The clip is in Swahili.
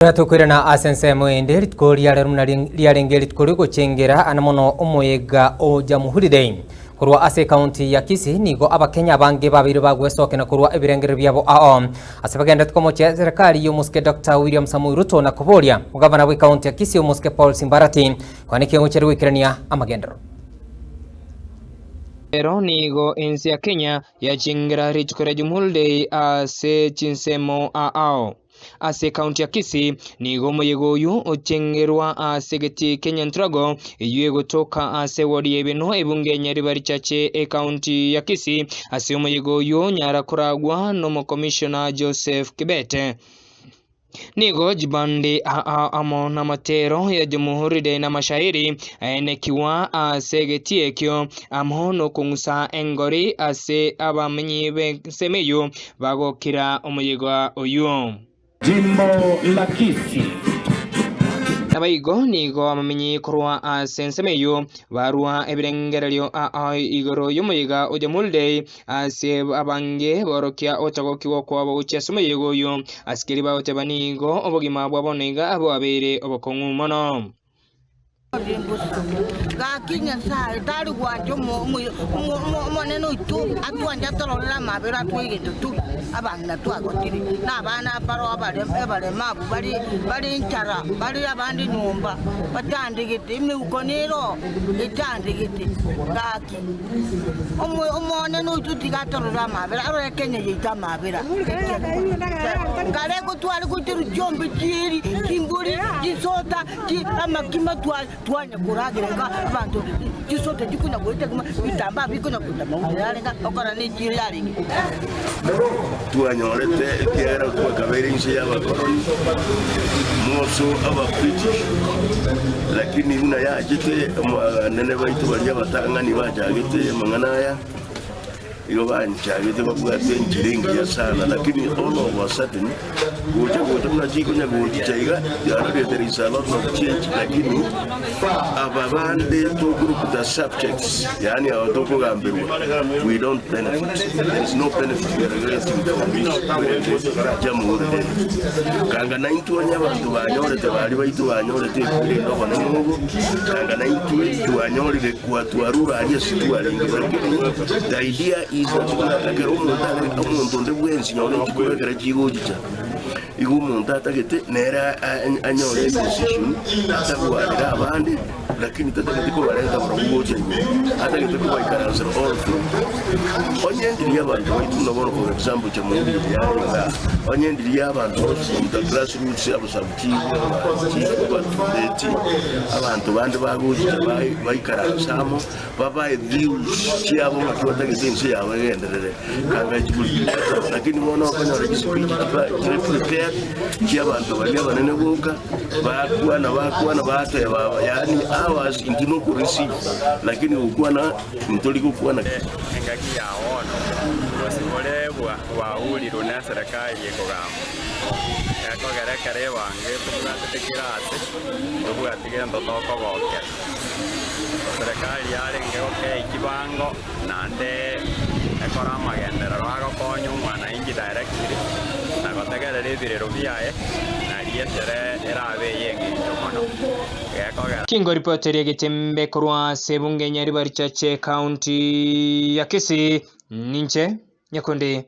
Tukwirana asense mwende litkori lyarenge litkori gucengera anamono umuyega o Jamuhuriday kurwa ase county ya Kisii nigo abakenya bange babiri bagwesokena kurwa ebirengere byabo ao asabagenda tukomoche serikali y'umuske Dr. William Samoei Ruto na kuboria mugavana wa county ya Kisii umuske Paul Simbarati kwaniki ngocheri wikirania amagendero nigo ensi ya Kenya ya chengira litkori Jamuhuriday ase chinsemo ao ase county ya Kisii nigo muyego uyu ochengerwa ase geti Kenya Ntrago iye gutoka ase wodi ebino ebungenya ribari chache county ya Kisii ase muyego uyu nyara kuragwa no commissioner Joseph Kibete nigo jibande amona matero ya Jamuhuriday na mashairi enekiwa ase geti ekyo amono kungusa engori ase abamenyi besemeyo bagokira omuyego uyu Jimbo la Kisii. Abaigo nigo amamenyi kurwa asensemeyo barwa ebirengerelyo igoro y'umuyiga o Jamuhuriday ase abange borokia otagokiwo kwabo uchesumeyo yo askeri bawotebanigo obogima bwabonega abo abere obokongumono Gakinya sai tari gwacho moneno tu atwanja tolora mabera twigete tu abana twagotiri nabana paro abale mabu bali ntara bali abandi nyumba batandigite imeukonero itandigite gaki omoneno tu tigatolora mabera aro Kenya yita mabera kale kutwali kutiru jombe jiri kimburi jisota amakima twanya kuragirenga abantu gisote gikunya goite bitamba bikunya kutamuyarenga okora ni jiraringi twanyorete kera twakabere inshi y'abakoroni muso abafiti lakini una yajite nene baitu bajya batangani bajagite manganaya iyo banjagite babwate njiringi ya sana lakini all of a sudden goje mnajikunya goje chaiga yaro there is a lot of change lakini ababande to group the subjects yani awatoko gambiwe we don't benefit there is no benefit relating to Jamuhuriday kanga naintu abantu banyorete bali baitu banyorete kuri ndoba n'umugo kanga naintu tuanyorire kwatwarura ali situalingi the idea is that umuntu ndebwensi nyone kikwegera jigojicha igu umuntu atagete nera anyore position atagwarira abandi lakini tatagete ko barenda baramugoje atagete ko bayikaranza all onyendiri y'abantu bayituna for example Jamuhuriday yaringa onyendiri y'abantu the grassroots abasabiti abantu bandi bagoje bayikaranzamo babaye views cyabo batagete inse yawe yenderere kanga kigulira lakini mwana wakanyora gisipiki prepare cy'abantu bali abanene boka bakwana bataya baba yani hours intino ku receive lakini ukwana ntoliko kuana engaki yawono bosibolebwa wahuliro na serikali ekogamba yakogera kare wange tukatekirate tukatigenda tokogokera serikali yarenge okay kibango nande ekora magendera bagokonyo mwana ingi directly nagotegera rebirero biaye nariyetere erabe yengi tomono yakogera Kingo reporter yegetembe kurwa sebungenya ribari chache county ya Kisii ninche nyakonde